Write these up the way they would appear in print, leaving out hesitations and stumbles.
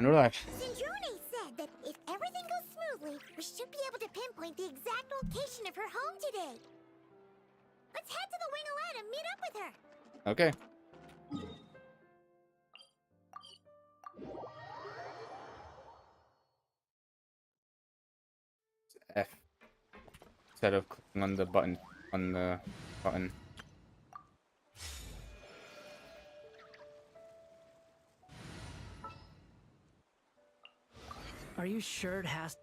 Relax. Sindrone said that if everything goes smoothly, we should be able to pinpoint the exact location of her home today. Let's head to the Wing-O-Lette and meet up with her. Okay. F. Instead of clicking on the button. Are you sure it has...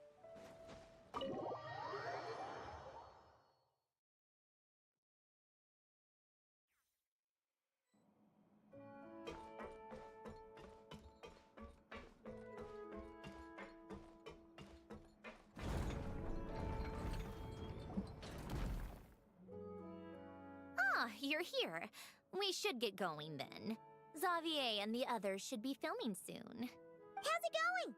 Ah, you're here. We should get going then. Xavier and the others should be filming soon. How's it going?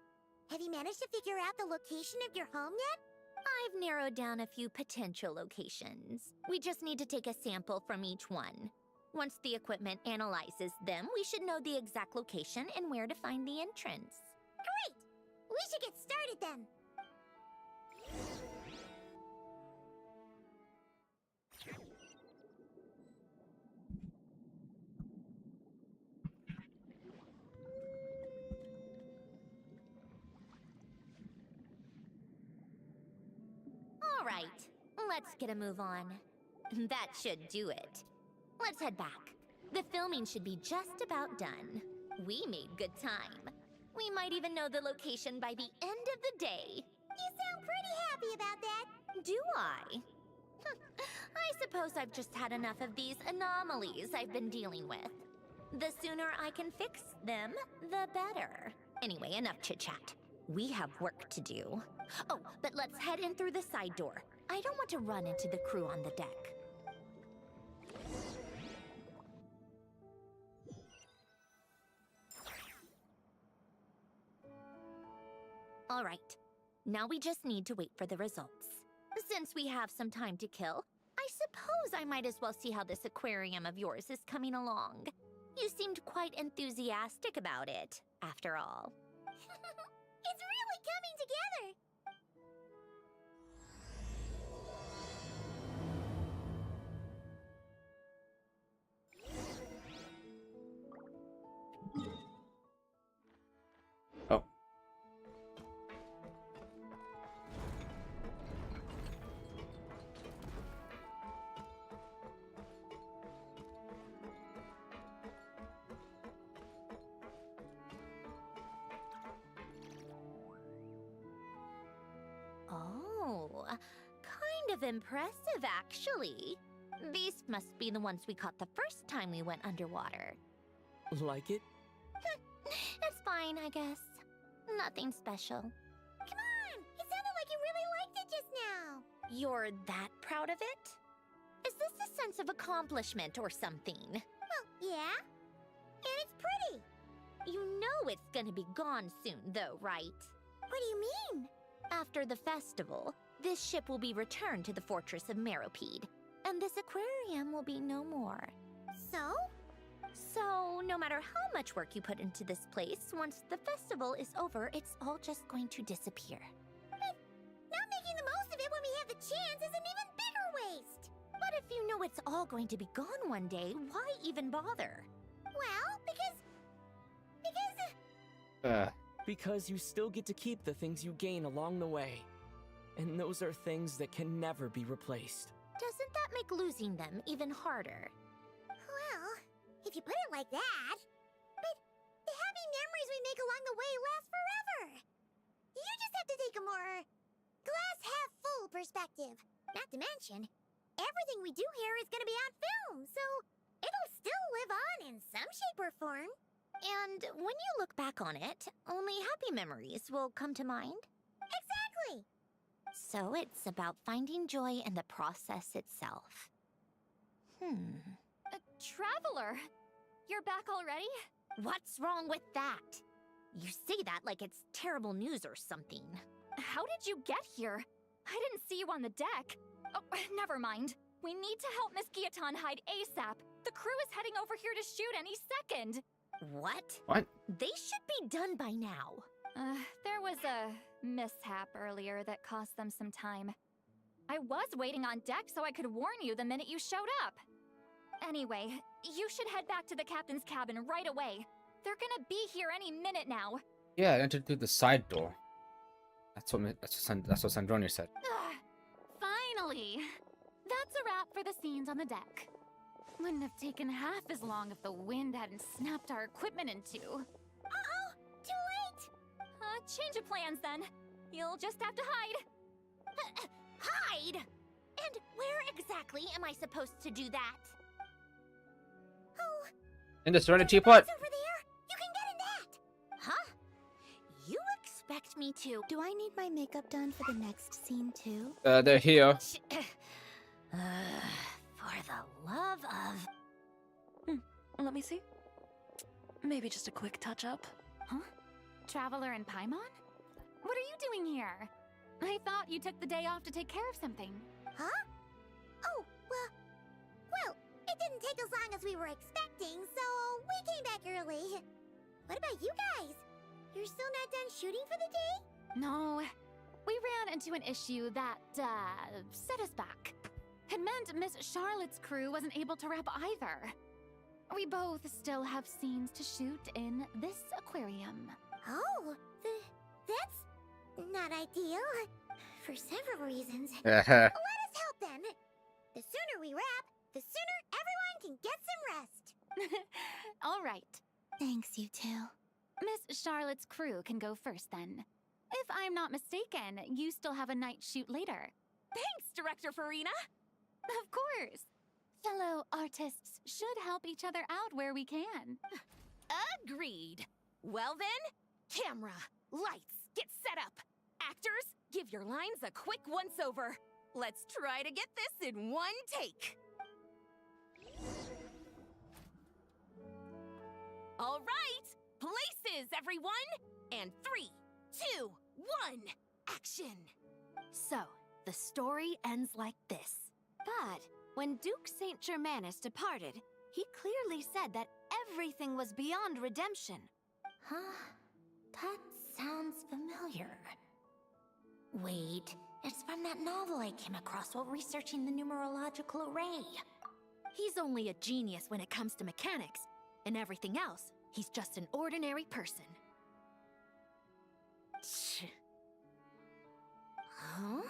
Have you managed to figure out the location of your home yet? I've narrowed down a few potential locations. We just need to take a sample from each one. Once the equipment analyzes them, we should know the exact location and where to find the entrance. Great! We should get started then. All right, let's get a move on. That should do it. Let's head back. The filming should be just about done. We made good time. We might even know the location by the end of the day. You sound pretty happy about that. Do I? I suppose I've just had enough of these anomalies I've been dealing with. The sooner I can fix them, the better. Anyway, enough chit-chat. We have work to do. Oh, but let's head in through the side door. I don't want to run into the crew on the deck. All right, now we just need to wait for the results. Since we have some time to kill, I suppose I might as well see how this aquarium of yours is coming along. You seemed quite enthusiastic about it, after all. It's really coming together. Oh. Oh, kind of impressive, actually. These must be the ones we caught the first time we went underwater. Like it? It's fine, I guess. Nothing special. Come on! It sounded like you really liked it just now. You're that proud of it? Is this a sense of accomplishment or something? Well, yeah. And it's pretty. You know it's gonna be gone soon, though, right? What do you mean? After the festival, this ship will be returned to the fortress of Meropide, and this aquarium will be no more. So? So, no matter how much work you put into this place, once the festival is over, it's all just going to disappear. But not making the most of it when we have the chance is an even bigger waste. But if you know it's all going to be gone one day, why even bother? Well, because... Because you still get to keep the things you gain along the way. And those are things that can never be replaced. Doesn't that make losing them even harder? Well, if you put it like that. But the happy memories we make along the way last forever. You just have to take a more glass-half-full perspective. Not to mention, everything we do here is going to be on film, so it'll still live on in some shape or form. And when you look back on it, only happy memories will come to mind? Exactly! So it's about finding joy in the process itself. Traveler! You're back already? What's wrong with that? You say that like it's terrible news or something. How did you get here? I didn't see you on the deck. Oh, never mind. We need to help Miss Guillotin hide ASAP. The crew is heading over here to shoot any second. What? What? They should be done by now. There was a mishap earlier that cost them some time. I was waiting on deck so I could warn you the minute you showed up. Anyway, you should head back to the captain's cabin right away. They're gonna be here any minute now. Yeah, I entered through the side door. That's what Sandronia said. Finally! That's a wrap for the scenes on the deck. Wouldn't have taken half as long if the wind hadn't snapped our equipment in two. Uh-oh! Too late! Change of plans then. You'll just have to hide. Hide? And where exactly am I supposed to do that? Oh, In the Serenity teapot. it's over there! You can get in that! Huh? You expect me to? Do I need my makeup done for the next scene too? They're here. For the love of... Let me see. Maybe just a quick touch-up. Huh? Traveler and Paimon? What are you doing here? I thought you took the day off to take care of something. Huh? Oh, well, it didn't take as long as we were expecting, so we came back early. What about you guys? You're still not done shooting for the day? No, we ran into an issue that, set us back. It meant Miss Charlotte's crew wasn't able to wrap either. We both still have scenes to shoot in this aquarium. Oh, that's not ideal. For several reasons. Uh-huh. Let us help then. The sooner we wrap, the sooner everyone can get some rest. All right. Thanks, you two. Miss Charlotte's crew can go first then. If I'm not mistaken, you still have a night shoot later. Thanks, Director Farina! Of course. Fellow artists should help each other out where we can. Agreed. Well then, camera, lights, get set up. Actors, give your lines a quick once-over. Let's try to get this in one take. All right, places, everyone. And 3, 2, 1, action. So, the story ends like this. But when Duke Saint Germanus departed, he clearly said that everything was beyond redemption. Huh? That sounds familiar. Wait, it's from that novel I came across while researching the numerological array. He's only a genius when it comes to mechanics, and everything else, he's just an ordinary person. Huh?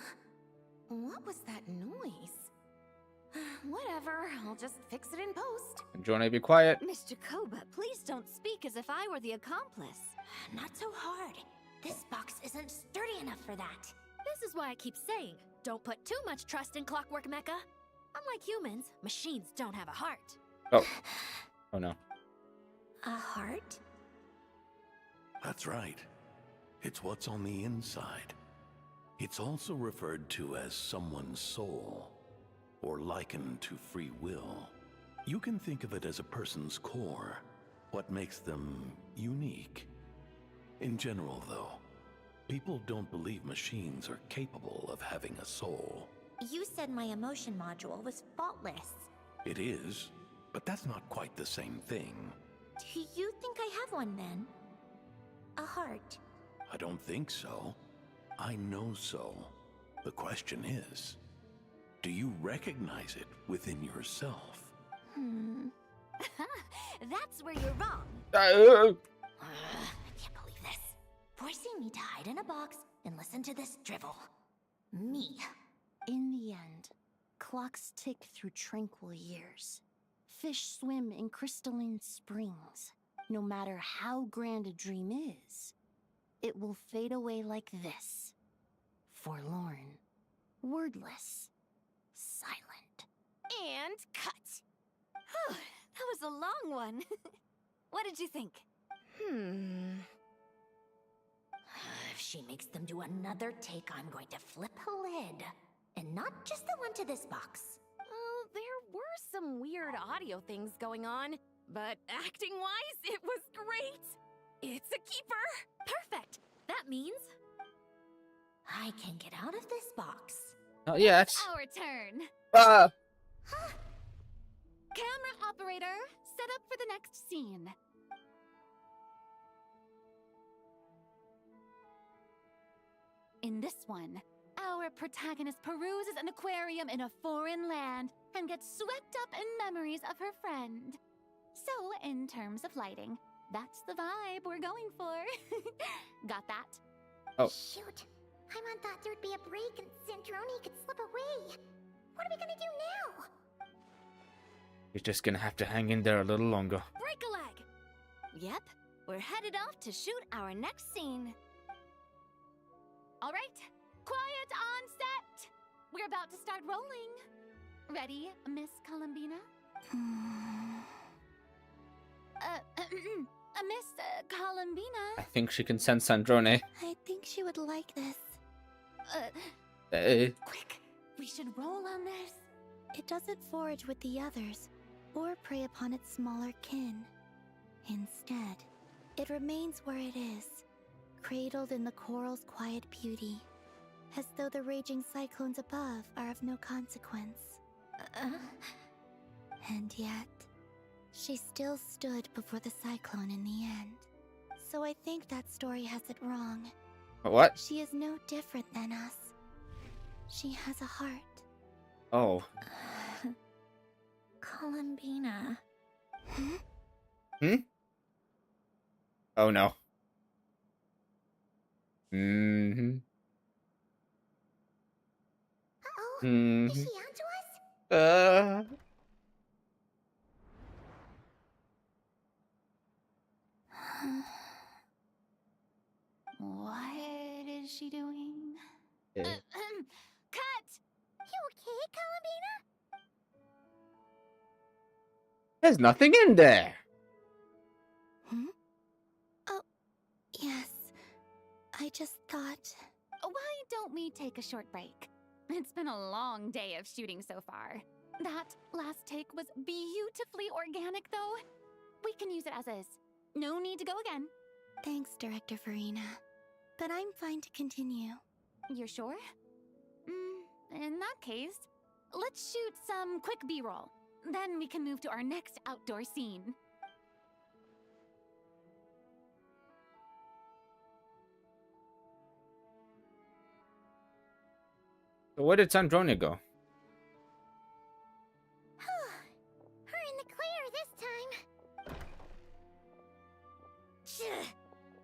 What was that noise? Whatever, I'll just fix it in post. Sandronia, be quiet. Mr. Koba, please don't speak as if I were the accomplice. Not so hard. This box isn't sturdy enough for that. This is why I keep saying, don't put too much trust in Clockwork Mecha. Unlike humans, machines don't have a heart. Oh. Oh no. A heart? That's right. It's what's on the inside. It's also referred to as someone's soul, or likened to free will. You can think of it as a person's core, what makes them unique. In general, though, people don't believe machines are capable of having a soul. You said my emotion module was faultless. It is, but that's not quite the same thing. Do you think I have one then? A heart? I don't think so. I know so. The question is, do you recognize it within yourself? That's where you're wrong. I can't believe this. Forcing me to hide in a box and listen to this drivel. Me. In the end, clocks tick through tranquil years. Fish swim in crystalline springs. No matter how grand a dream is, it will fade away like this. Forlorn, wordless, silent. And cut. Whew, that was a long one. What did you think? If she makes them do another take, I'm going to flip a lid. And not just the one to this box. Oh, there were some weird audio things going on, but acting-wise, it was great. It's a keeper. Perfect. That means I can get out of this box. Not yet. Our turn. Ah! Camera operator, set up for the next scene. In this one, our protagonist peruses an aquarium in a foreign land and gets swept up in memories of her friend. So, in terms of lighting, that's the vibe we're going for. Got that? Oh. Shoot. Paimon thought there'd be a break and Zandroni could slip away. What are we gonna do now? You're just gonna have to hang in there a little longer. Break a leg! Yep, we're headed off to shoot our next scene. All right, quiet on set! We're about to start rolling. Ready, Miss Columbina? Miss Columbina? I think she can sense Sandrone. I think she would like this. Quick, we should roll on this. It doesn't forage with the others, or prey upon its smaller kin. Instead, it remains where it is, cradled in the coral's quiet beauty, as though the raging cyclones above are of no consequence. And yet, she still stood before the cyclone in the end. So I think that story has it wrong. What? She is no different than us. She has a heart. Oh. Columbina. Hmm? Oh no. Mm-hmm. Uh-oh. Mm-hmm. Is she onto us? What is she doing? Yeah. Cut! You okay, Columbina? There's nothing in there. Oh, yes. I just thought... Why don't we take a short break? It's been a long day of shooting so far. That last take was beautifully organic, though. We can use it as is. No need to go again. Thanks, Director Farina. But I'm fine to continue. You're sure? In that case, let's shoot some quick B-roll. Then we can move to our next outdoor scene. So where did Sandrone go? We're in the clear this time.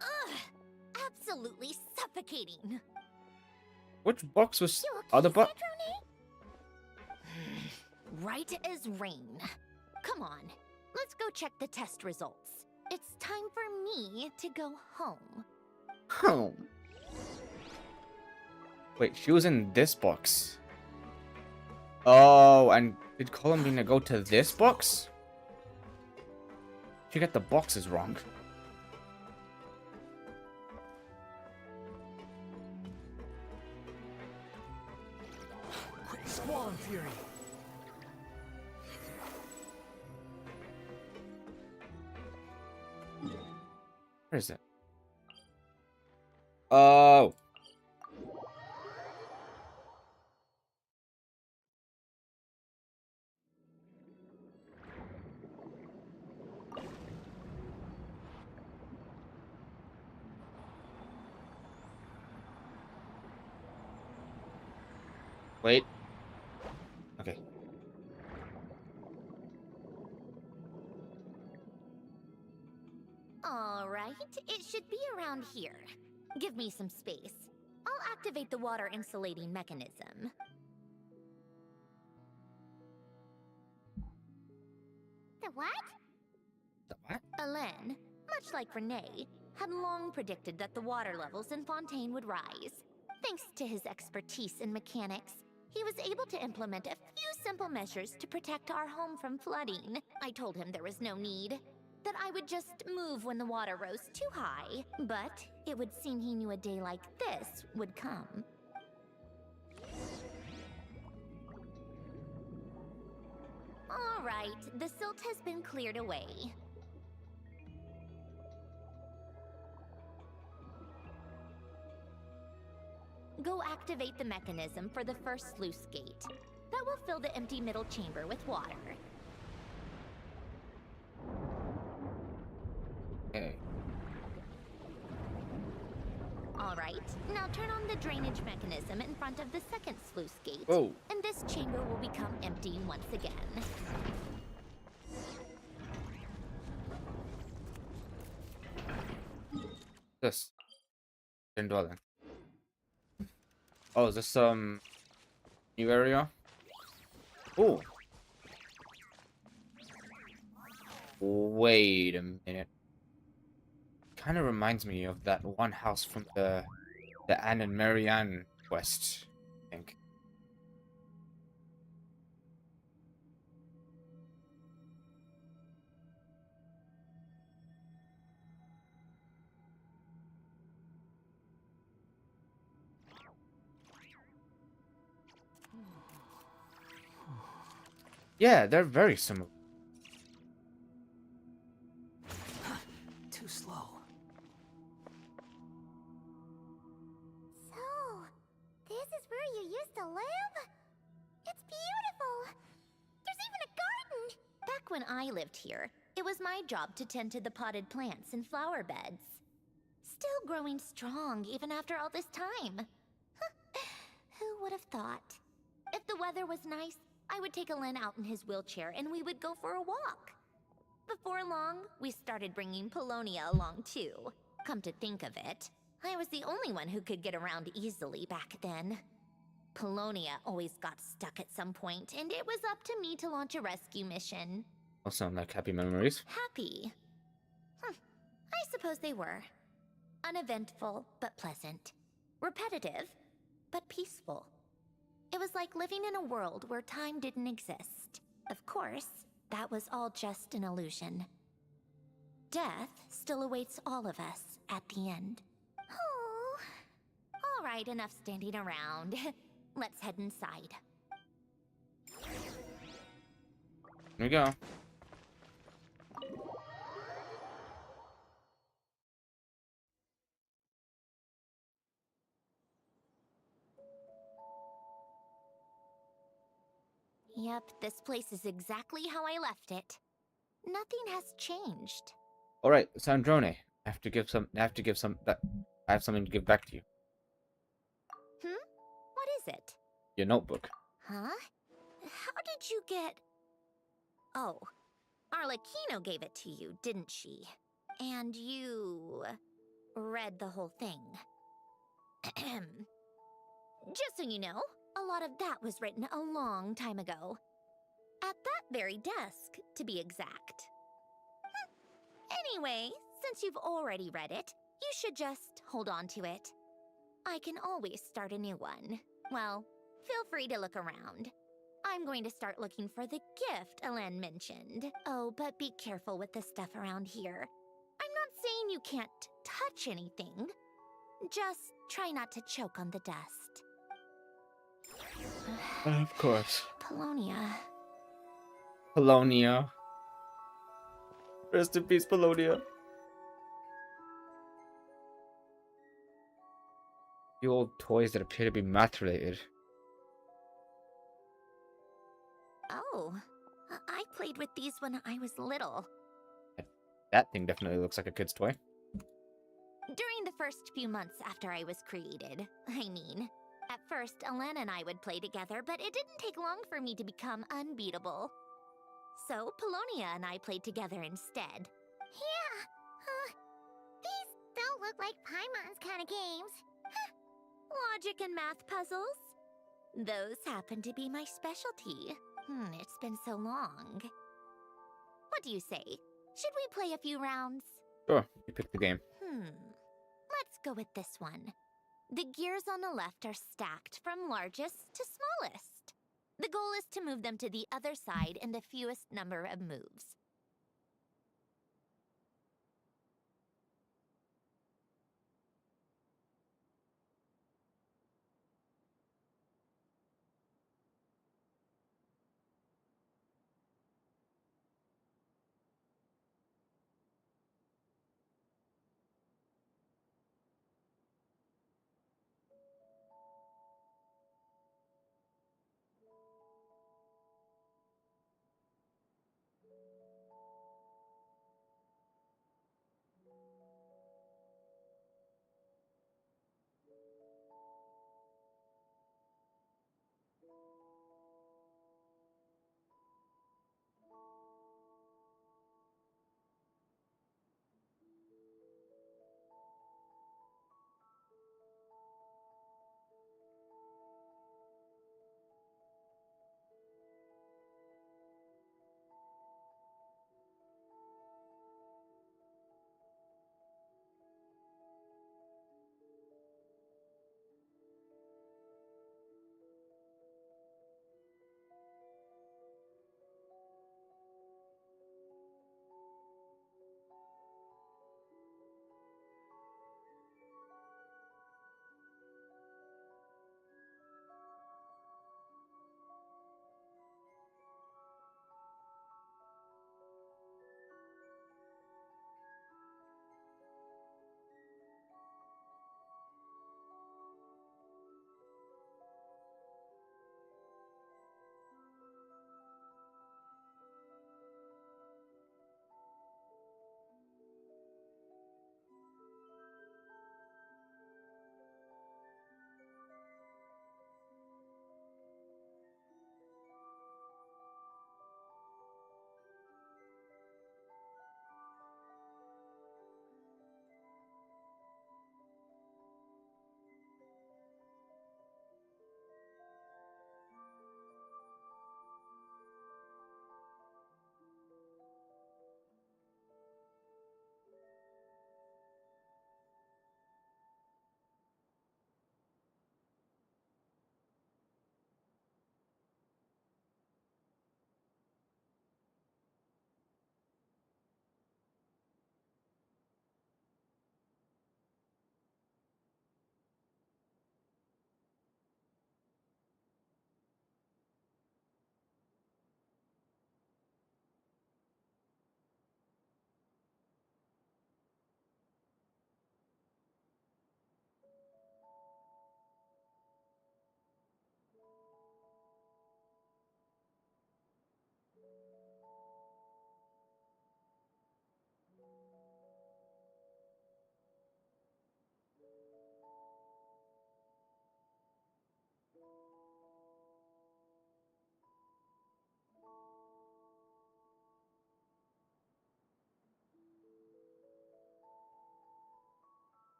Ugh, absolutely suffocating. Which box was You okay, other box? Zandrone? Right as rain. Come on, let's go check the test results. It's time for me to go home. Home. Wait, she was in this box. Oh, and did Columbina go to this box? She got the boxes wrong. Squall Fury. Where is it? Oh. Wait. Okay. All right, it should be around here. Give me some space. I'll activate the water insulating mechanism. The what? The what? Alain, much like Renee, had long predicted that the water levels in Fontaine would rise. Thanks to his expertise in mechanics, he was able to implement a few simple measures to protect our home from flooding. I told him there was no need, that I would just move when the water rose too high. But it would seem he knew a day like this would come. All right, the silt has been cleared away. Go activate the mechanism for the first sluice gate. That will fill the empty middle chamber with water. Okay. Alright, now turn on the drainage mechanism in front of the second sluice gate. Oh. And this chamber will become empty once again. This. Indwelling. Oh, is this new area? Oh. Wait a minute. Kind of reminds me of that one house from the Anne and Marianne quest, I think. Yeah, they're very similar. Too slow. So, this is where you used to live? It's beautiful! There's even a garden! Back when I lived here, it was my job to tend to the potted plants and flower beds. Still growing strong even after all this time. Who would have thought? If the weather was nice, I would take Alen out in his wheelchair and we would go for a walk. Before long, we started bringing Polonia along too. Come to think of it, I was the only one who could get around easily back then. Polonia always got stuck at some point, and it was up to me to launch a rescue mission. All sound like happy memories. Happy? I suppose they were. Uneventful, but pleasant. Repetitive, but peaceful. It was like living in a world where time didn't exist. Of course, that was all just an illusion. Death still awaits all of us at the end. Oh. All right, enough standing around. Let's head inside. Here we go. Yep, this place is exactly how I left it. Nothing has changed. All right, Sandrone. I have something to give back to you. What is it? Your notebook. Huh? How did you get... Oh, Arlecchino gave it to you, didn't she? And you... read the whole thing. Just so you know, a lot of that was written a long time ago. At that very desk, to be exact. Anyway, since you've already read it, you should just hold on to it. I can always start a new one. Well, feel free to look around. I'm going to start looking for the gift Alen mentioned. Oh, but be careful with the stuff around here. I'm not saying you can't touch anything. Just try not to choke on the dust. Of course. Polonia. Polonia. Rest in peace, Polonia. The old toys that appear to be math-related. Oh, I played with these when I was little. That thing definitely looks like a kid's toy. During the first few months after I was created, I mean. At first, Alen and I would play together, but it didn't take long for me to become unbeatable. So, Polonia and I played together instead. Yeah, these don't look like Paimon's kind of games. Logic and math puzzles? Those happen to be my specialty. It's been so long. What do you say? Should we play a few rounds? Sure, you pick the game. Let's go with this one. The gears on the left are stacked from largest to smallest. The goal is to move them to the other side in the fewest number of moves.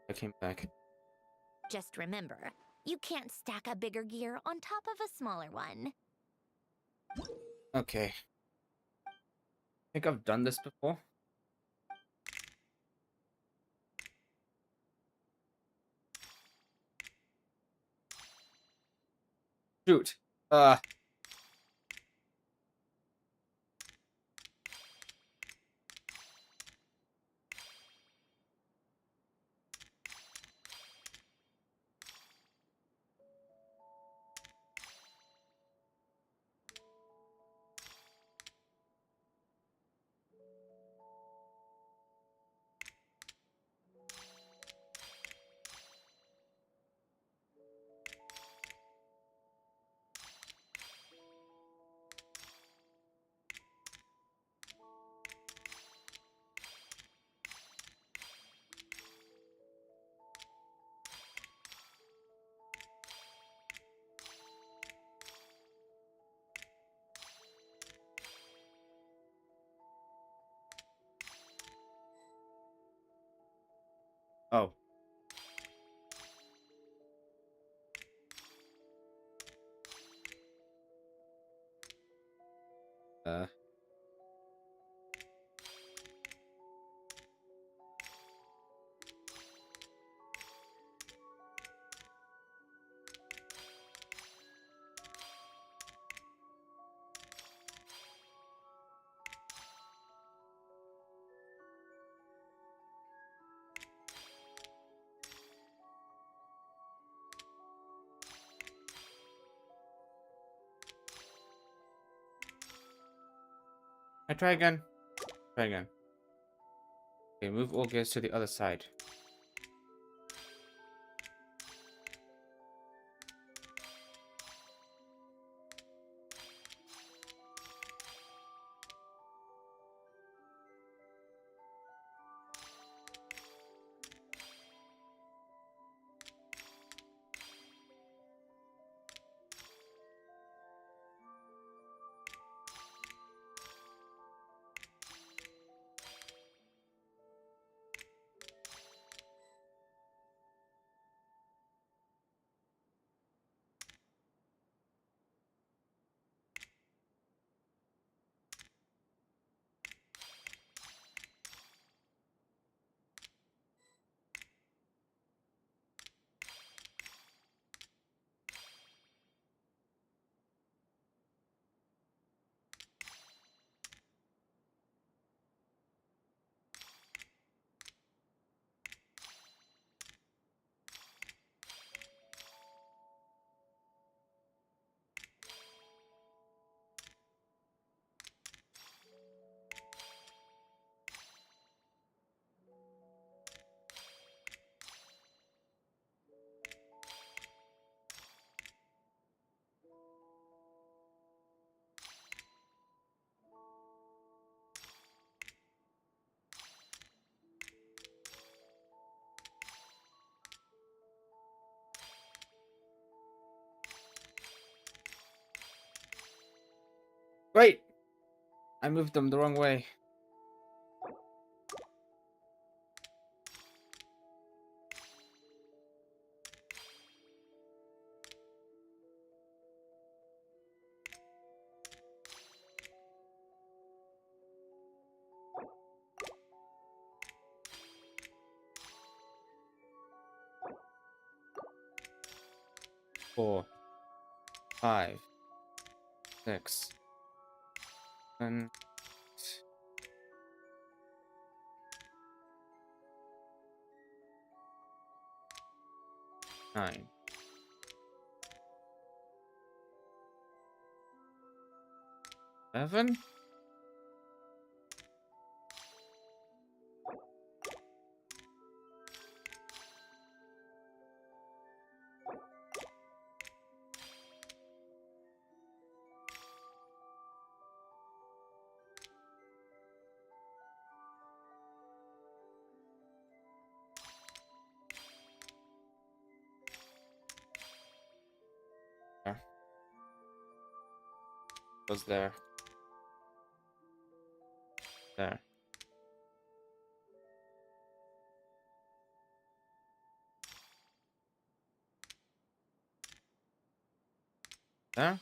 I came back. Just remember, you can't stack a bigger gear on top of a smaller one. Okay. I think I've done this before. Shoot. Oh. Uh. I try again. Try again. Okay, move all gears to the other side. Wait! I moved them the wrong way. Four, 5, 6, 7, 9. 11? There. Was there. There. There.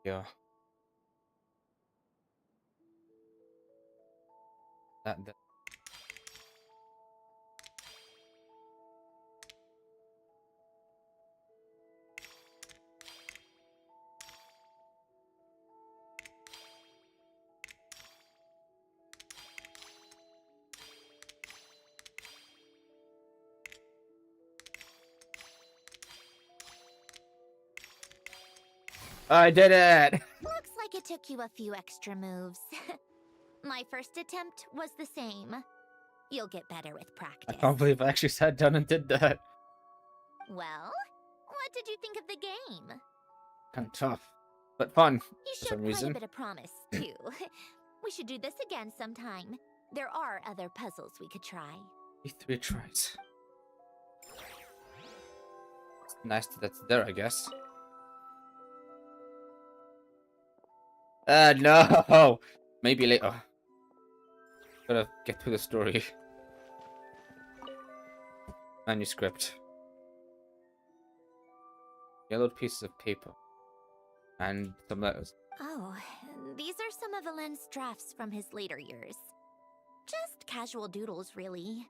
Yeah. That. I did it! Looks like it took you a few extra moves. My first attempt was the same. You'll get better with I practice. can't believe I actually sat down and did that. Well, what did you think of the game? Kind of tough, but fun You for showed some quite reason. a bit of promise, too. We should do this again sometime. There are other puzzles we could try. 3 tries. It's nice that that's there, I guess. No! Maybe later. Gotta get through the story. Manuscript. Yellowed pieces of paper. And some letters. Oh, these are some of Valen's drafts from his later years. Just casual doodles, really.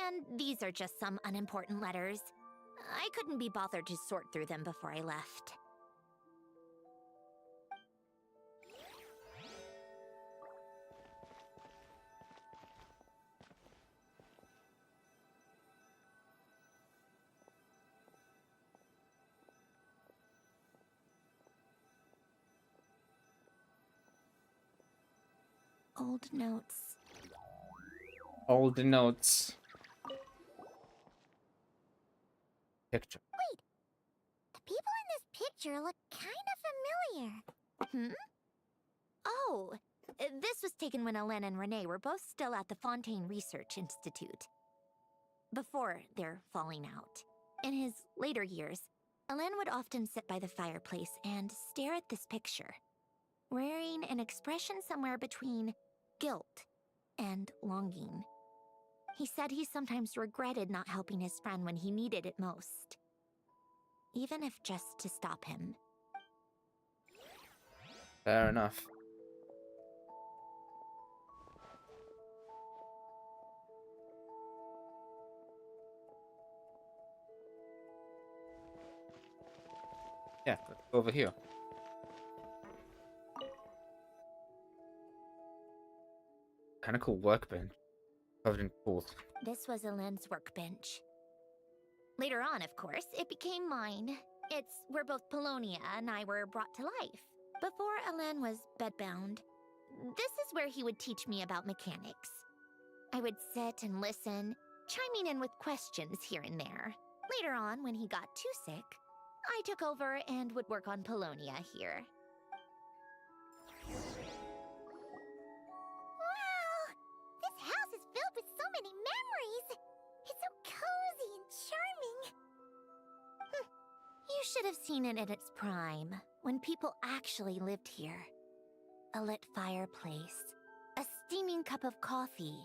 And these are just some unimportant letters. I couldn't be bothered to sort through them before I left. Old notes. All the notes. Picture. The people in this picture look kind of familiar. Oh, this was taken when Hélène and Renee were both still at the Fontaine Research Institute. Before their falling out. In his later years, Hélène would often sit by the fireplace and stare at this picture, wearing an expression somewhere between guilt and longing. He said he sometimes regretted not helping his friend when he needed it most, even if just to stop him. Fair enough. Yeah, let's go over here. Kind of cool workbench. Covered in tools. This was Hélène's workbench. Later on, of course, it became mine. It's where both Polonia and I were brought to life. Before Hélène was bedbound, this is where he would teach me about mechanics. I would sit and listen, chiming in with questions here and there. Later on, when he got too sick, I took over and would work on Polonia here. Wow! This house is filled with so many memories! It's so cozy and charming! You should have seen it in its prime, when people actually lived here. A lit fireplace, a steaming cup of coffee.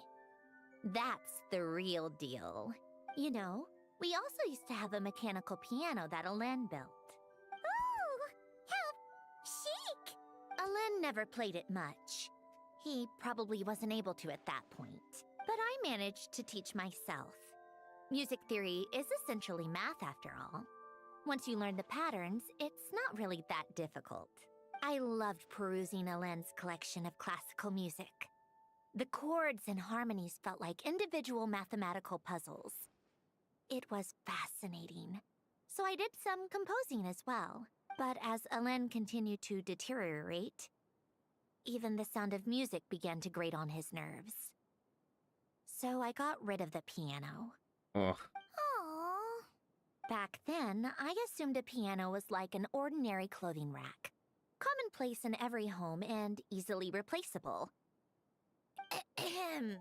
That's the real deal. You know, we also used to have a mechanical piano that Hélène built. Oh! How chic! Hélène never played it much. He probably wasn't able to at that point. But I managed to teach myself. Music theory is essentially math after all. Once you learn the patterns, it's not really that difficult. I loved perusing Hélène's collection of classical music. The chords and harmonies felt like individual mathematical puzzles. It was fascinating. So I did some composing as well. But as Hélène continued to deteriorate, even the sound of music began to grate on his nerves. So I got rid of the piano. Ugh. Aww. Back then, I assumed a piano was like an ordinary clothing rack. Commonplace in every home and easily replaceable. Ahem.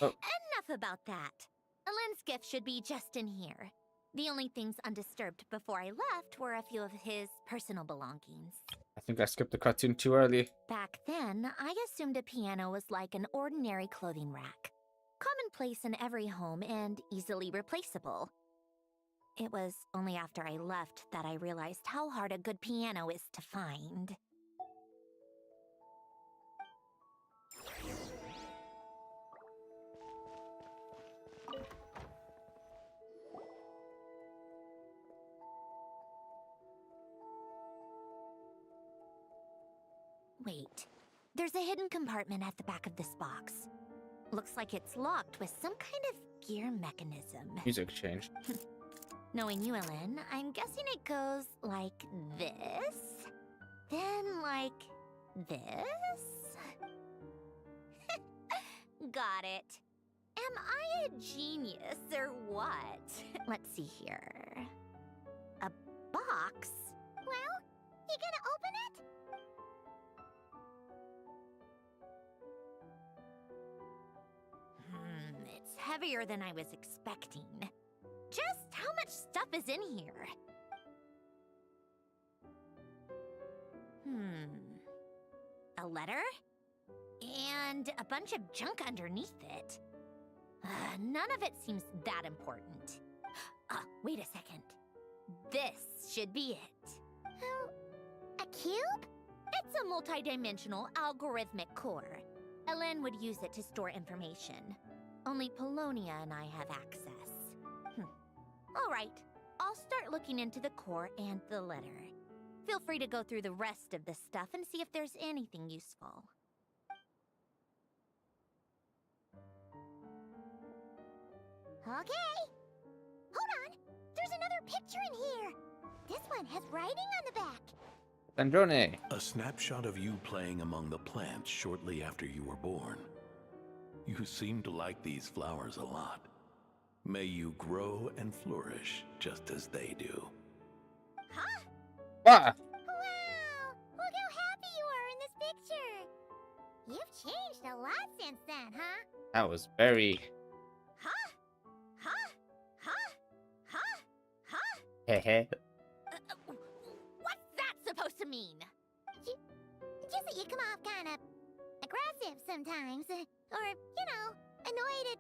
Oh. Enough about that. Hélène's gift should be just in here. The only things undisturbed before I left were a few of his personal belongings. I think I skipped the cutscene too early. Back then, I assumed a piano was like an ordinary clothing rack. Commonplace in every home and easily replaceable. It was only after I left that I realized how hard a good piano is to find. Wait, there's a hidden compartment at the back of this box. Looks like it's locked with some kind of gear mechanism. Music changed. Knowing you, Hélène, I'm guessing it goes like this, then like this. Got it. Am I a genius or what? Let's see here. A box? Well, you gonna open it? It's heavier than I was expecting. Just how much stuff is in here? A letter? And a bunch of junk underneath it. None of it seems that important. Wait a second. This should be it. A cube? It's a multidimensional algorithmic core. Hélène would use it to store information. Only Polonia and I have access. All right, I'll start looking into the core and the letter. Feel free to go through the rest of the stuff and see if there's anything useful. Okay. Hold on. There's another picture in here. This one has writing on the back. Sandrone. A snapshot of you playing among the plants shortly after you were born. You seem to like these flowers a lot. May you grow and flourish just as they do. Huh? Ah! Wow! Look how happy you are in this picture! You've changed a lot since then, huh? That was very... Huh? Huh? Huh? Huh? Huh? Hehe. What's that supposed to mean? Just that you come off kind of aggressive sometimes. Or, you know, annoyed at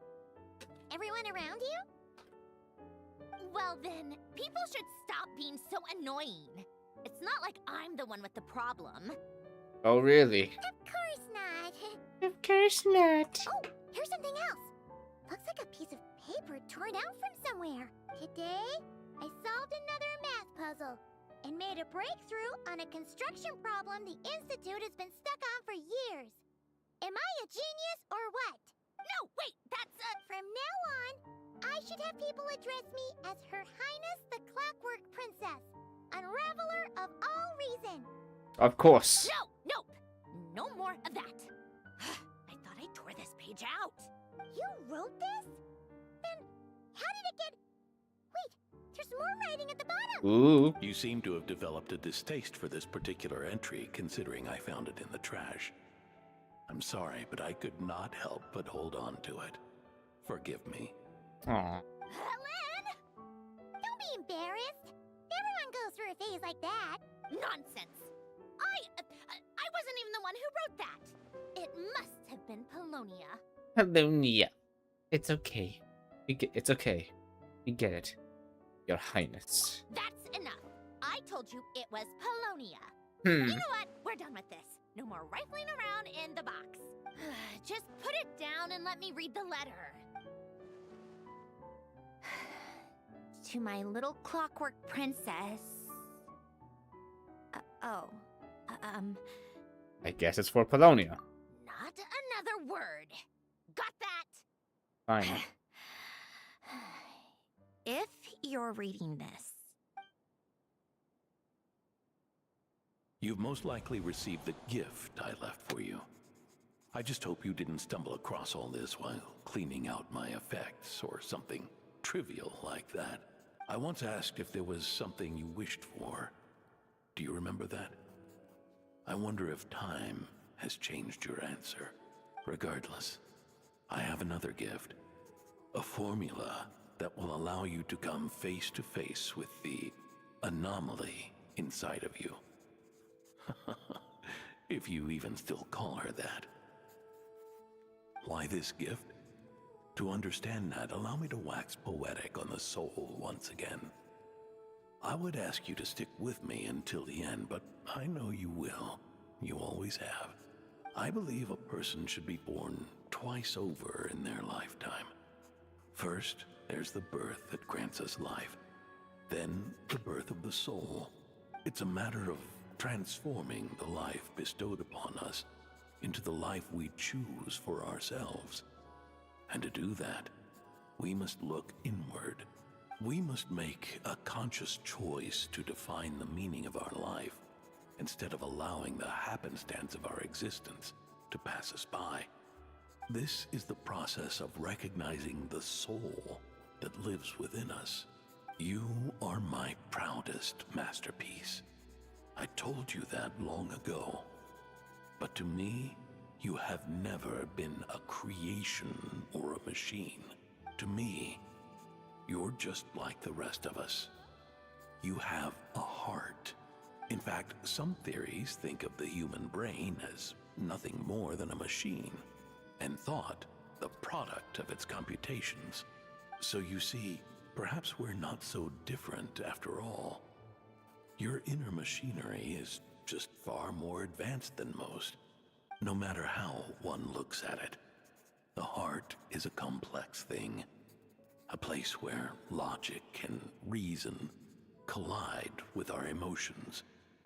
everyone around you? Well then, people should stop being so annoying. It's not like I'm the one with the problem. Oh, really? Of course not. Of course not. Oh, here's something else. Looks like a piece of paper torn out from somewhere. Today, I solved another math puzzle and made a breakthrough on a construction problem the Institute has been stuck on for years. Am I a genius or what? No, wait, that's From now on, I should have people address me as Her Highness the Clockwork Princess, Unraveler of all reason. Of course. No, nope. No more of that. I thought I tore this page out. You wrote this? Then how did it get... Wait, there's more writing at the bottom. Ooh. You seem to have developed a distaste for this particular entry, considering I found it in the trash. I'm sorry, but I could not help but hold on to it. Forgive me. Aw. Helen! Don't be embarrassed. Everyone goes through a phase like that. Nonsense. I wasn't even the one who wrote that. It must have been Polonia. Hello, Nia. It's okay. It's okay. We get it. Your Highness. That's enough. I told you it was Polonia. Hmm. You know what? We're done with this. No more rifling around in the box. Just put it down and let me read the letter. To my little clockwork princess. I guess it's for Polonia. Not another word. Got that? Fine. If you're reading this, You've most likely received the gift I left for you. I just hope you didn't stumble across all this while cleaning out my effects or something trivial like that. I once asked if there was something you wished for. Do you remember that? I wonder if time has changed your answer. Regardless, I have another gift. A formula that will allow you to come face to face with the anomaly inside of you. If you even still call her that. Why this gift? To understand that, allow me to wax poetic on the soul once again. I would ask you to stick with me until the end, but I know you will. You always have. I believe a person should be born twice over in their lifetime. First, there's the birth that grants us life. Then, the birth of the soul. It's a matter of transforming the life bestowed upon us into the life we choose for ourselves. And to do that, we must look inward. We must make a conscious choice to define the meaning of our life, instead of allowing the happenstance of our existence to pass us by. This is the process of recognizing the soul that lives within us. You are my proudest masterpiece. I told you that long ago. But to me, you have never been a creation or a machine. To me, you're just like the rest of us. You have a heart. In fact, some theories think of the human brain as nothing more than a machine, and thought the product of its computations. So you see, perhaps we're not so different after all. Your inner machinery is just far more advanced than most, no matter how one looks at it. The heart is a complex thing, a place where logic and reason collide with our emotions.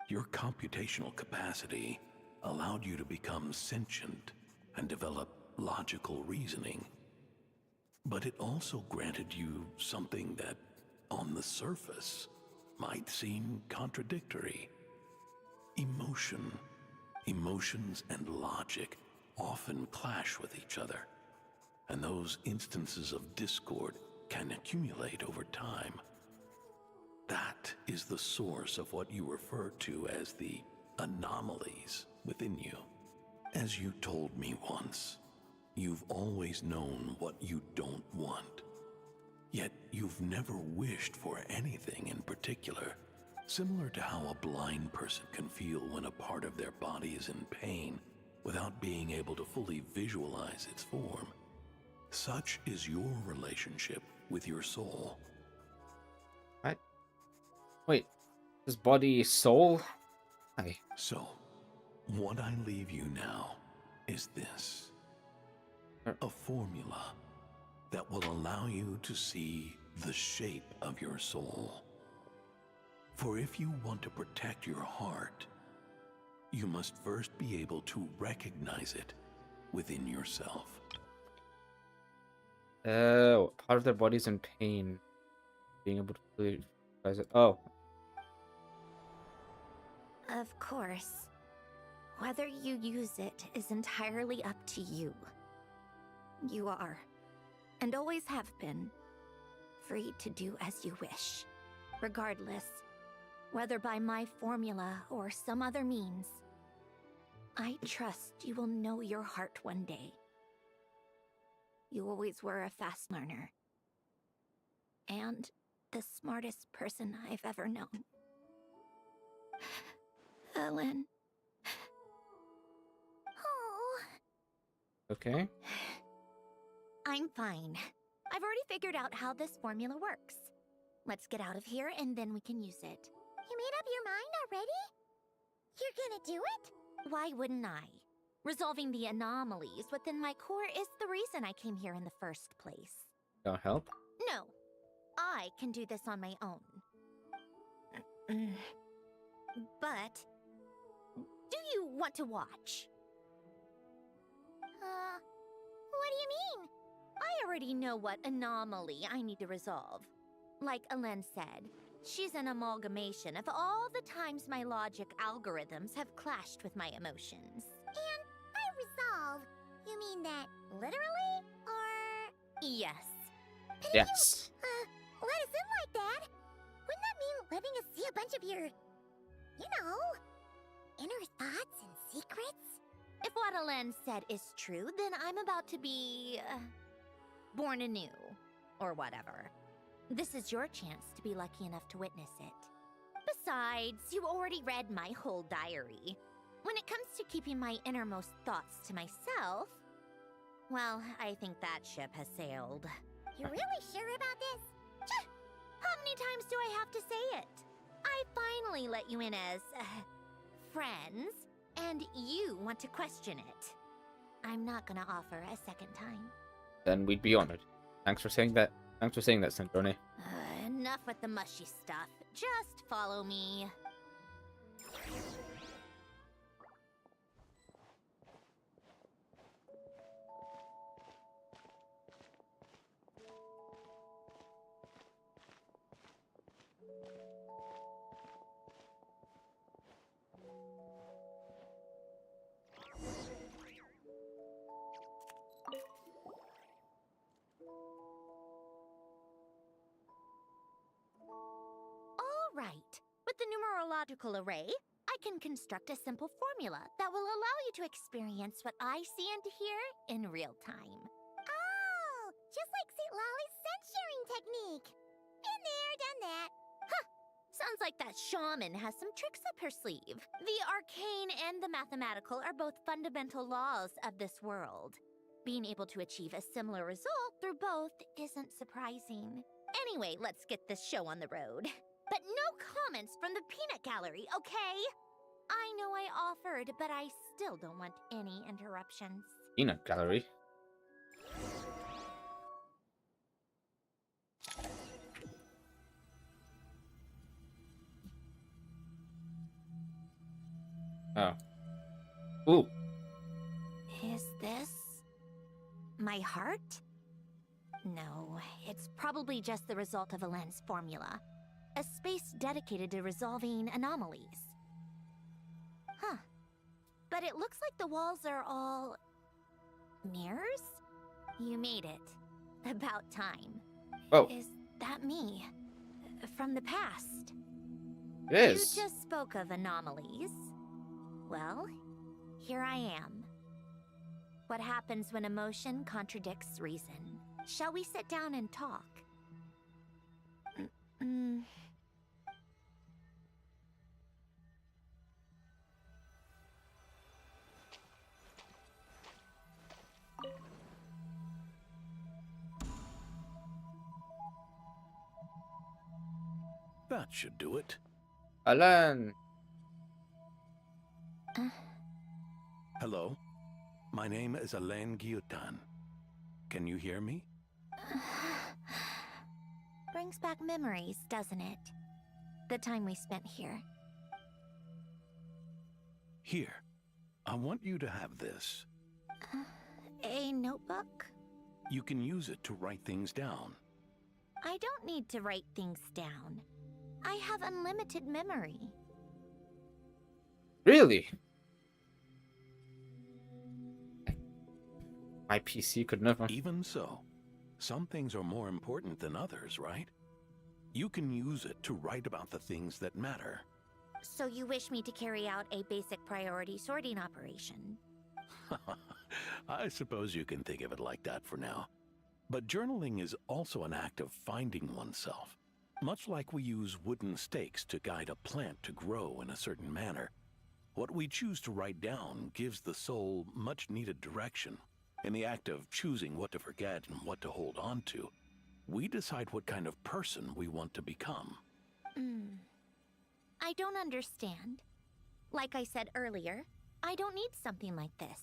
Your computational capacity allowed you to become sentient and develop logical reasoning. But it also granted you something that, on the surface, might seem contradictory. Emotion, emotions and logic often clash with each other, and those instances of discord can accumulate over time. That is the source of what you refer to as the anomalies within you. As you told me once, you've always known what you don't want. Yet you've never wished for anything in particular, similar to how a blind person can feel when a part of their body is in pain without being able to fully visualize its form. Such is your relationship with your soul. What? Wait, this body is soul? Hi. So, what I leave you now is this. A formula that will allow you to see the shape of your soul. For if you want to protect your heart, you must first be able to recognize it within yourself. Oh, part of their body's in pain. Being able to fully realize it. Oh. Of course. Whether you use it is entirely up to you. You are, and always have been, free to do as you wish. Regardless, whether by my formula or some other means, I trust you will know your heart one day. You always were a fast learner. And the smartest person I've ever known. Ellen. Oh. Okay. I'm fine. I've already figured out how this formula works. Let's get out of here and then we can use it. You made up your mind already? You're gonna do it? Why wouldn't I? Resolving the anomalies within my core is the reason I came here in the first place. Don't help. No, I can do this on my own. But, do you want to watch? What do you mean? I already know what anomaly I need to resolve. Like Alen said, she's an amalgamation of all the times my logic algorithms have clashed with my emotions. And by resolve, you mean that literally? Or... Yes. But if Yes. you, let us in like that, wouldn't that mean letting us see a bunch of your, you know, inner thoughts and secrets? If what Alen said is true, then I'm about to be... born anew. Or whatever. This is your chance to be lucky enough to witness it. Besides, you already read my whole diary. When it comes to keeping my innermost thoughts to myself, well, I think that ship has sailed. You're really sure about this? How many times do I have to say it? I finally let you in as, friends, and you want to question it. I'm not gonna offer a second time. Then we'd be honored. Thanks for saying that. Thanks for saying that, Santorni. Enough with the mushy stuff. Just follow me. Right. With the numerological array, I can construct a simple formula that will allow you to experience what I see and hear in real time. Oh, just like St. Lolly's sense-sharing technique. Been there, done that. Huh. Sounds like that shaman has some tricks up her sleeve. The arcane and the mathematical are both fundamental laws of this world. Being able to achieve a similar result through both isn't surprising. Anyway, let's get this show on the road. But no comments from the peanut gallery, okay? I know I offered, but I still don't want any interruptions. Peanut gallery. Oh. Ooh. Is this my heart? No, it's probably just the result of Alen's formula. A space dedicated to resolving anomalies. Huh. But it looks like the walls are all... mirrors? You made it. About time. Oh, Is that me? From the past? it is. You just spoke of anomalies. Well, here I am. What happens when emotion contradicts reason? Shall we sit down and talk? That should do it. Alan. Hello? My name is Alain Guillotin. Can you hear me? Brings back memories, doesn't it? The time we spent here. Here. I want you to have this. A notebook? You can use it to write things down. I don't need to write things down. I have unlimited memory. Really? My PC could never. Even so, some things are more important than others, right? You can use it to write about the things that matter. So you wish me to carry out a basic priority sorting operation? I suppose you can think of it like that for now. But journaling is also an act of finding oneself. Much like we use wooden stakes to guide a plant to grow in a certain manner, what we choose to write down gives the soul much needed direction. In the act of choosing what to forget and what to hold on to, we decide what kind of person we want to become. I don't understand. Like I said earlier, I don't need something like this.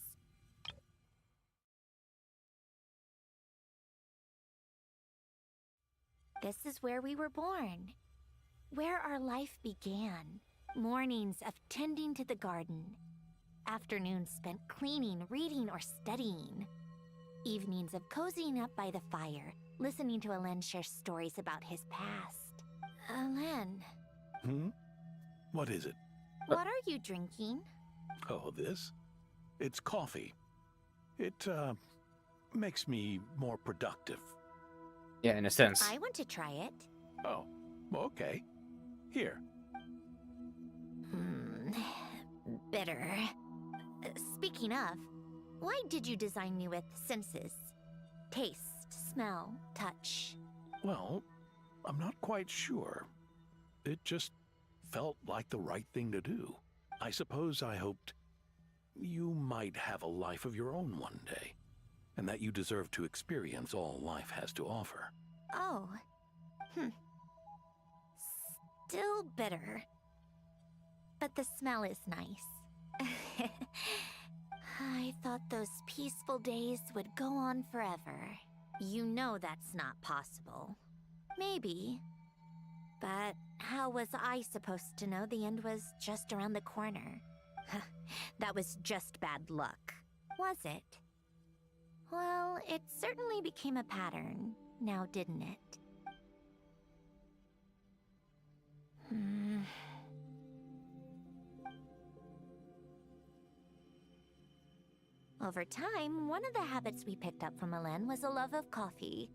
This is where we were born. Where our life began. Mornings of tending to the garden. Afternoons spent cleaning, reading, or studying. Evenings of cozying up by the fire, listening to Alain share stories about his past. Alain. What is it? What are you drinking? Oh, this? It's coffee. It, makes me more productive. Yeah, in a sense. I want to try it. Oh, okay. Here. Bitter. Speaking of, why did you design me with senses? Taste, smell, touch. Well, I'm not quite sure. It just felt like the right thing to do. I suppose I hoped you might have a life of your own one day, and that you deserve to experience all life has to offer. Oh. Still bitter. But the smell is nice. I thought those peaceful days would go on forever. You know that's not possible. Maybe. But how was I supposed to know the end was just around the corner? That was just bad luck, was it? Well, it certainly became a pattern, now didn't it? Over time, one of the habits we picked up from Alain was a love of coffee.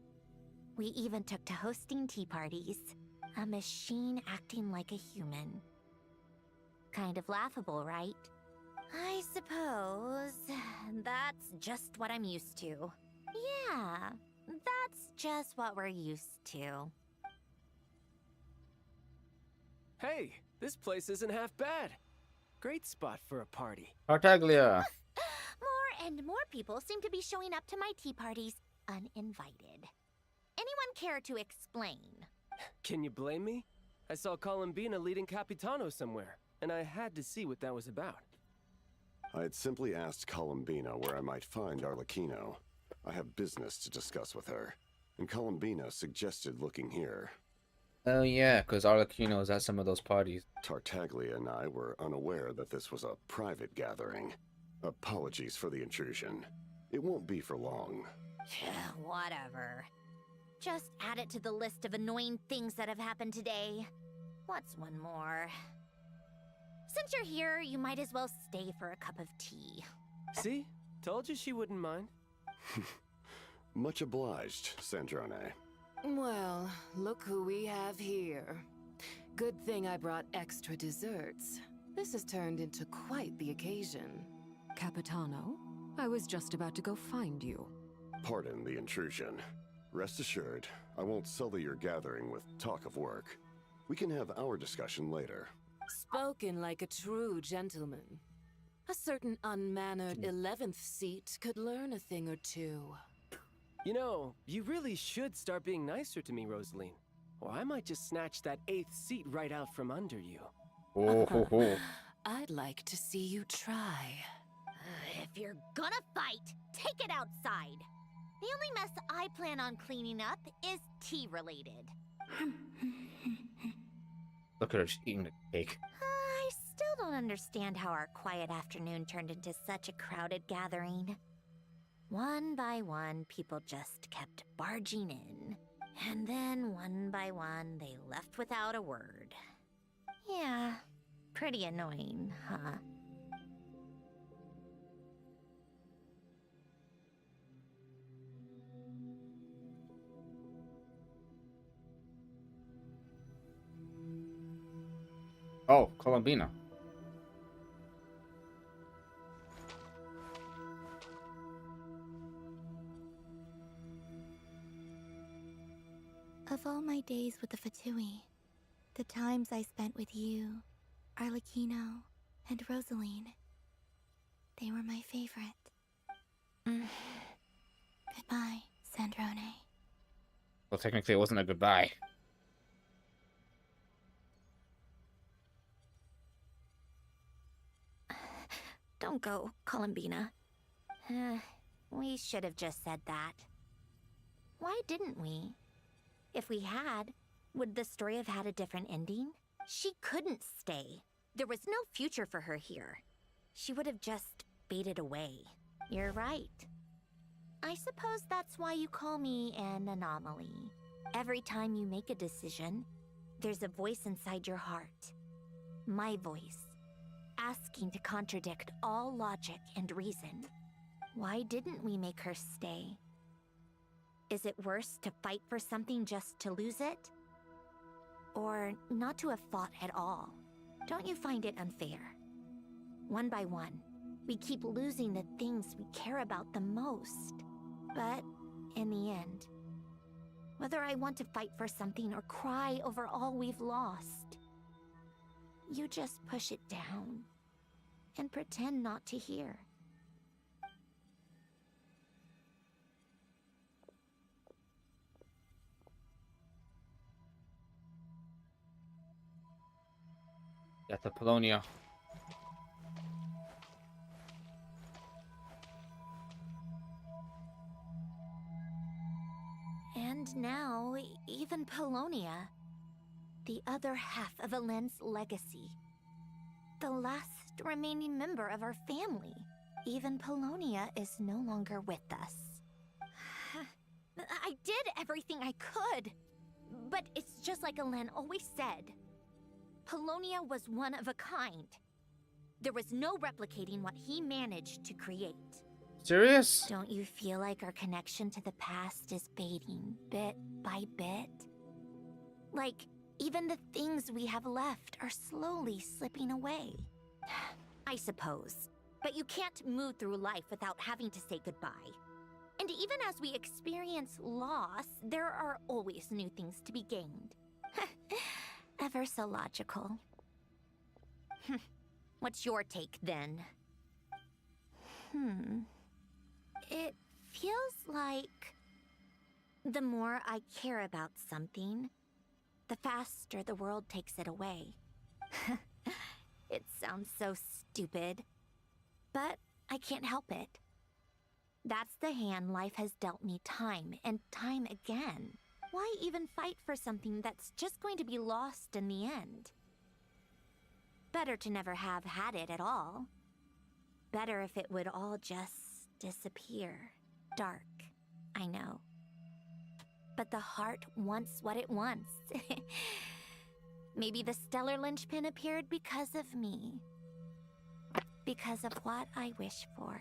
We even took to hosting tea parties. A machine acting like a human. Kind of laughable, right? I suppose that's just what I'm used to. Yeah, that's just what we're used to. Hey, this place isn't half bad. Great spot for a party. Tartaglia. More and more people seem to be showing up to my tea parties uninvited. Anyone care to explain? Can you blame me? I saw Columbina leading Capitano somewhere, and I had to see what that was about. I had simply asked Columbina where I might find Arlecchino. I have business to discuss with her, and Columbina suggested looking here. Oh yeah, because Arlecchino is at some of those parties. Tartaglia and I were unaware that this was a private gathering. Apologies for the intrusion. It won't be for long. Whatever. Just add it to the list of annoying things that have happened today. What's one more? Since you're here, you might as well stay for a cup of tea. See? Told you she wouldn't mind. Much obliged, Sandrone. Well, look who we have here. Good thing I brought extra desserts. This has turned into quite the occasion. Capitano, I was just about to go find you. Pardon the intrusion. Rest assured, I won't sully your gathering with talk of work. We can have our discussion later. Spoken like a true gentleman. A certain unmannered 11th seat could learn a thing or two. You know, you really should start being nicer to me, Rosaline. Or I might just snatch that 8th seat right out from under you. Oh, ho, ho. I'd like to see you try. If you're gonna fight, take it outside. The only mess I plan on cleaning up is tea-related. Look at her, she's eating the cake. I still don't understand how our quiet afternoon turned into such a crowded gathering. One by one, people just kept barging in. And then, one by one, they left without a word. Yeah, pretty annoying, huh? Oh, Columbina. Of all my days with the Fatui, the times I spent with you, Arlecchino, and Rosaline, they were my favorite. Goodbye, Sandrone. Well, technically, it wasn't a goodbye. Don't go, Columbina. We should have just said that. Why didn't we? If we had, would the story have had a different ending? She couldn't stay. There was no future for her here. She would have just faded away. You're right. I suppose that's why you call me an anomaly. Every time you make a decision, there's a voice inside your heart. My voice, asking to contradict all logic and reason. Why didn't we make her stay? Is it worse to fight for something just to lose it? Or not to have fought at all? Don't you find it unfair? One by one, we keep losing the things we care about the most. But in the end, whether I want to fight for something or cry over all we've lost, you just push it down and pretend not to hear. Death of Polonia. And now, even Polonia, the other half of Alen's legacy, the last remaining member of our family. Even Polonia is no longer with us. I did everything I could, but it's just like Alen always said. Polonia was one of a kind. There was no replicating what he managed to create. Serious? Don't you feel like our connection to the past is fading bit by bit? Like, even the things we have left are slowly slipping away. I suppose. But you can't move through life without having to say goodbye. And even as we experience loss, there are always new things to be gained. Ever so logical. What's your take, then? It feels like the more I care about something, the faster the world takes it away. It sounds so stupid, but I can't help it. That's the hand life has dealt me time and time again. Why even fight for something that's just going to be lost in the end? Better to never have had it at all. Better if it would all just disappear. Dark, I know. But the heart wants what it wants. Maybe the stellar linchpin appeared because of me. Because of what I wish for.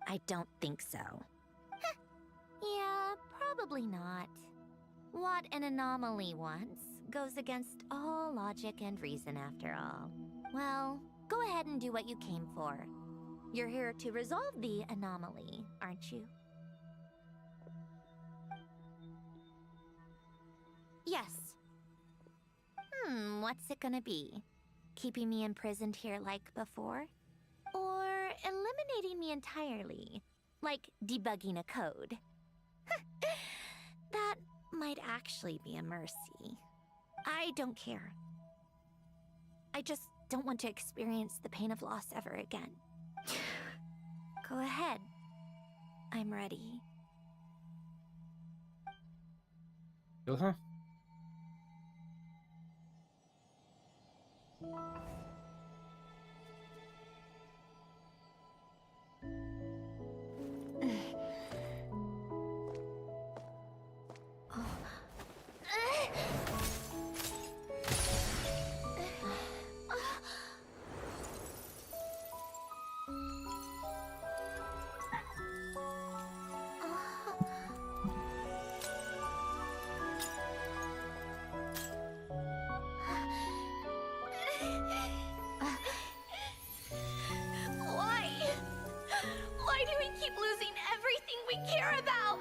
I don't think so. Yeah, probably not. What an anomaly wants goes against all logic and reason after all. Well, go ahead and do what you came for. You're here to resolve the anomaly, aren't you? Yes. What's it gonna be? Keeping me imprisoned here like before? Or eliminating me entirely, like debugging a code? That might actually be a mercy. I don't care. I just don't want to experience the pain of loss ever again. Go ahead. I'm ready. Kill her? Why? Why do we keep losing everything we care about?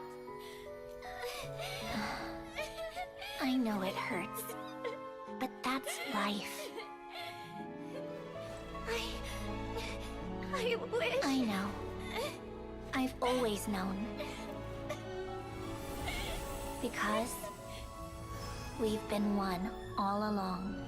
I know it hurts, but that's life. I wish... I know. I've always known. Because we've been one all along.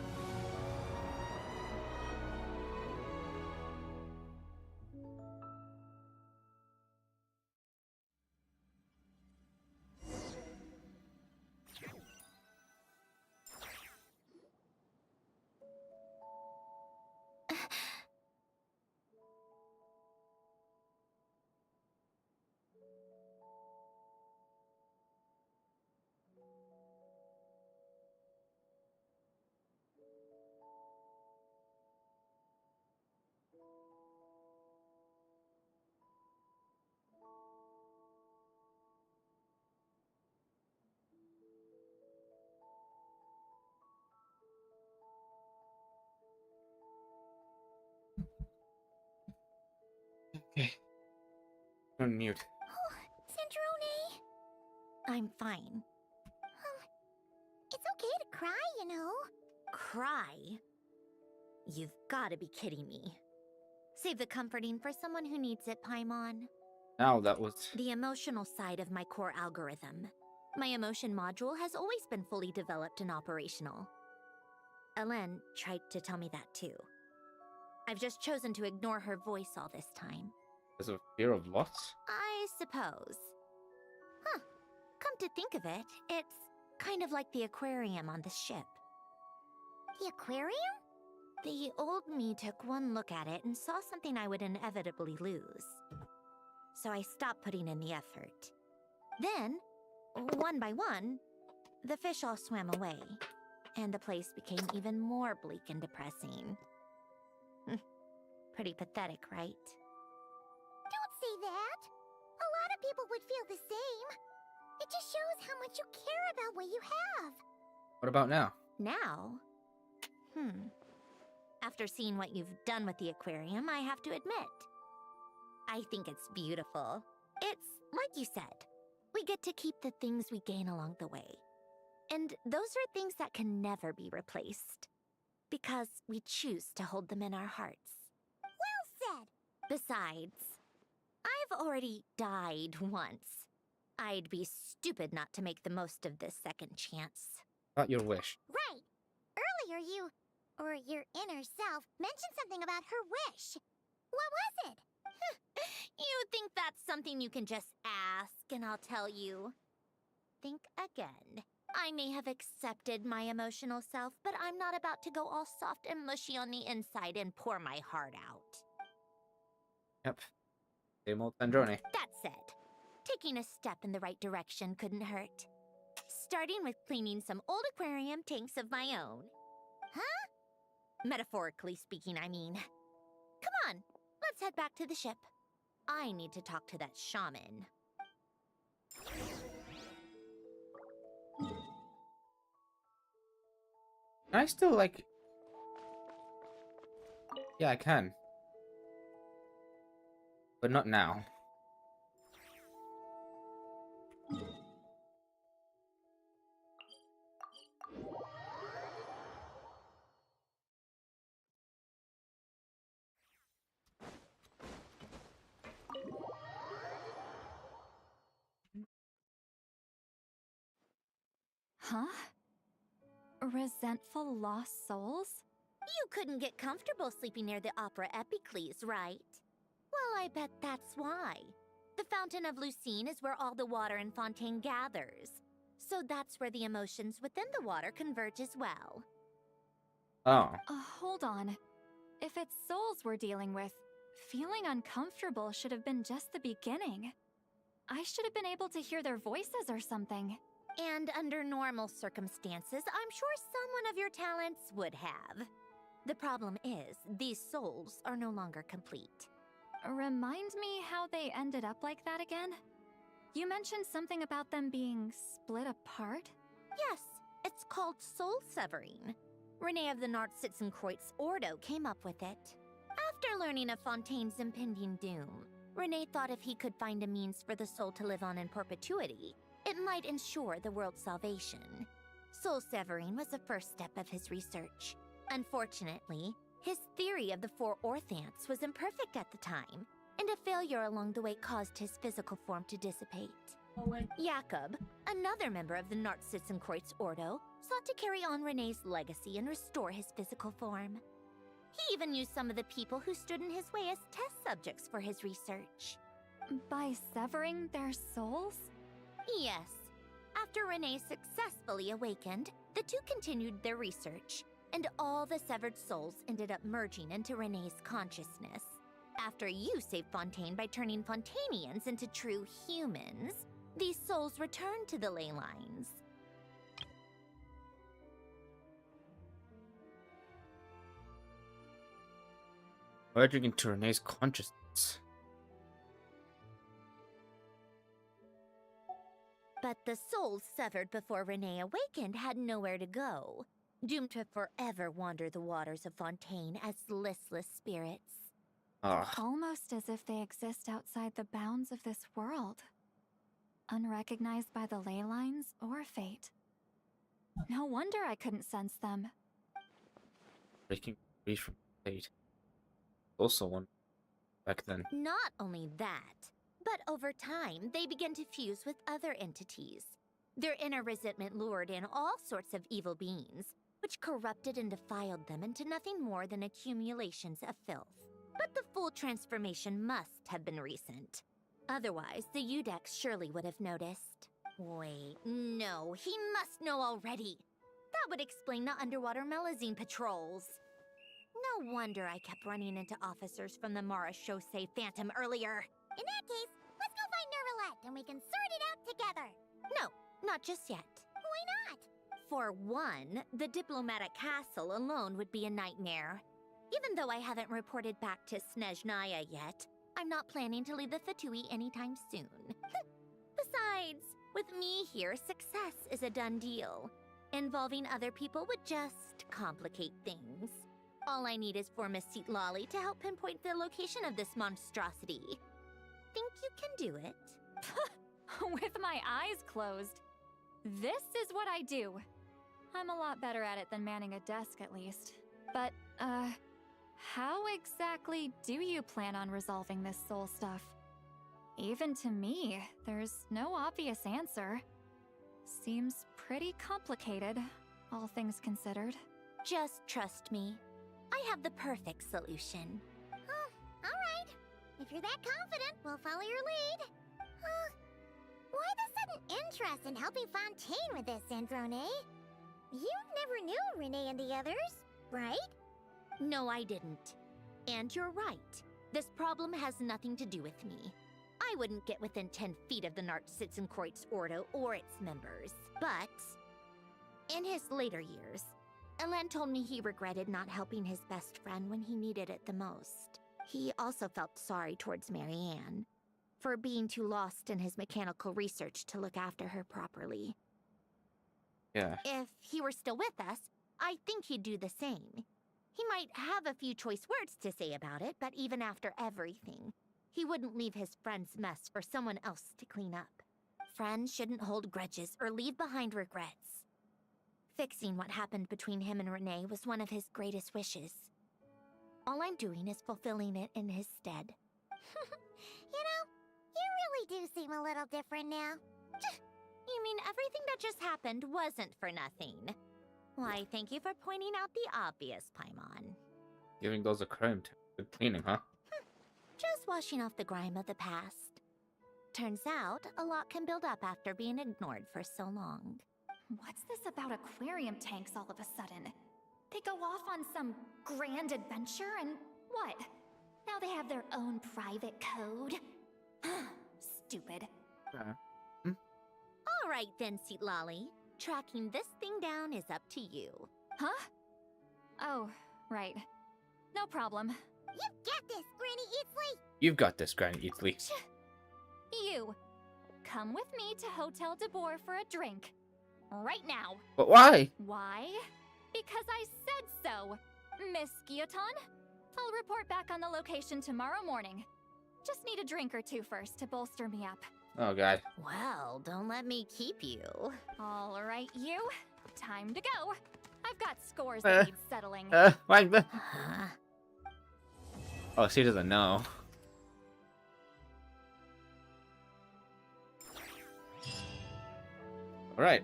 Okay. Unmute. Oh, Sandrone! I'm fine. It's okay to cry, you know. Cry? You've gotta be kidding me. Save the comforting for someone who needs it, Paimon. Now that was... The emotional side of my core algorithm. My emotion module has always been fully developed and operational. Elen tried to tell me that too. I've just chosen to ignore her voice all this time. There's a fear of loss? I suppose. Huh. Come to think of it, it's kind of like the aquarium on the ship. The aquarium? The old me took one look at it and saw something I would inevitably lose. So I stopped putting in the effort. Then, one by one, the fish all swam away, and the place became even more bleak and depressing. Pretty pathetic, right? Don't say that. A lot of people would feel the same. It just shows how much you care about what you have. What about now? Now? After seeing what you've done with the aquarium, I have to admit, I think it's beautiful. It's like you said, we get to keep the things we gain along the way. And those are things that can never be replaced. Because we choose to hold them in our hearts. Well said. Besides, I've already died once. I'd be stupid not to make the most of this second chance. About your wish. Right. Earlier you, or your inner self, mentioned something about her wish. What was it? You think that's something you can just ask and I'll tell you? Think again. I may have accepted my emotional self, but I'm not about to go all soft and mushy on the inside and pour my heart out. Yep. Same old Sandrone. That said, take taking a step in the right direction couldn't hurt. Starting with cleaning some old aquarium tanks of my own. Huh? Metaphorically speaking, I mean. Come on, let's head back to the ship. I need to talk to that shaman. Can I still, like... Yeah, I can. But not now. Huh? Resentful lost souls? You couldn't get comfortable sleeping near the Opera Epicles, right? Well, I bet that's why. The Fountain of Lucine is where all the water in Fontaine gathers. So that's where the emotions within the water converge as well. Oh. Hold on. If it's souls we're dealing with, feeling uncomfortable should have been just the beginning. I should have been able to hear their voices or something. And under normal circumstances, I'm sure someone of your talents would have. The problem is, these souls are no longer complete. Remind me how they ended up like that again? You mentioned something about them being split apart? Yes, it's called soul severing. Renee of the Nartsitzenkreuz Ordo came up with it. After learning of Fontaine's impending doom, Renee thought if he could find a means for the soul to live on in perpetuity, it might ensure the world's salvation. Soul severing was the first step of his research. Unfortunately, his theory of the four orthants was imperfect at the time, and a failure along the way caused his physical form to dissipate. Jakob, another member of the Nartsitzenkreuz Ordo, sought to carry on Renee's legacy and restore his physical form. He even used some of the people who stood in his way as test subjects for his research. By severing their souls? Yes. After Renee successfully awakened, the two continued their research, and all the severed souls ended up merging into Renee's consciousness. After you saved Fontaine by turning Fontainians into true humans, these souls returned to the ley lines. Merging into Renee's consciousness. But the souls severed before Renee awakened had nowhere to go, doomed to forever wander the waters of Fontaine as listless spirits. Almost as if they exist outside the bounds of this world. Unrecognized by the ley lines or fate. No wonder I couldn't sense them. Breaking free from fate. Also one back then. Not only that, but over time, they began to fuse with other entities. Their inner resentment lured in all sorts of evil beings, which corrupted and defiled them into nothing more than accumulations of filth. But the full transformation must have been recent. Otherwise, the Udex surely would have noticed. Wait, no, he must know already. That would explain the underwater Melazine patrols. No wonder I kept running into officers from the Mara Chaussee Phantom earlier. In that case, let's go find Nervalette and we can sort it out together. No, not just yet. Why not? For one, the diplomatic castle alone would be a nightmare. Even though I haven't reported back to Snezhnaya yet, I'm not planning to leave the Fatui anytime soon. Besides, with me here, success is a done deal. Involving other people would just complicate things. All I need is for Miss Lolly to help pinpoint the location of this monstrosity. Think you can do it? With my eyes closed. This is what I do. I'm a lot better at it than manning a desk, at least. But, how exactly do you plan on resolving this soul stuff? Even to me, there's no obvious answer. Seems pretty complicated, all things considered. Just trust me. I have the perfect solution. All right. If you're that confident, we'll follow your lead. Why the sudden interest in helping Fontaine with this, Androne? You never knew Renee and the others, right? No, I didn't. And you're right. This problem has nothing to do with me. I wouldn't get within 10 feet of the Nartsitzenkreuz Ordo or its members. But in his later years, Elen told me he regretted not helping his best friend when he needed it the most. He also felt sorry towards Marianne for being too lost in his mechanical research to look after her properly. Yeah. If he were still with us, I think he'd do the same. He might have a few choice words to say about it, but even after everything, he wouldn't leave his friend's mess for someone else to clean up. Friends shouldn't hold grudges or leave behind regrets. Fixing what happened between him and Renee was one of his greatest wishes. All I'm doing is fulfilling it in his stead. You know, you really do seem a little different now. You mean everything that just happened wasn't for nothing? Why, thank you for pointing out the obvious, Paimon. Giving those a chrome to good cleaning, huh? Just washing off the grime of the past. Turns out, a lot can build up after being ignored for so long. What's this about aquarium tanks all of a sudden? They go off on some grand adventure and what? Now they have their own private code? Stupid. All right then, Seatlolly. Tracking this thing down is up to you. Huh? Oh, right. No problem. You got this, Granny Eatsley! You've got this, Granny Eatsley. You, come with me to Hotel de Boer for a drink. Right now. But why? Why? Because I said so, Miss Guillotin. I'll report back on the location tomorrow morning. Just need a drink or two first to bolster me up. Oh, God. Well, don't let me keep you. All right, you. Time to go. I've got scores that need settling. Like the... Huh? Oh, she doesn't know. All right.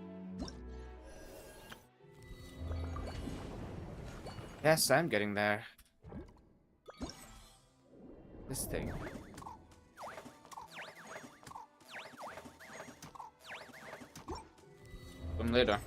Yes, I'm getting there. This thing. Come later.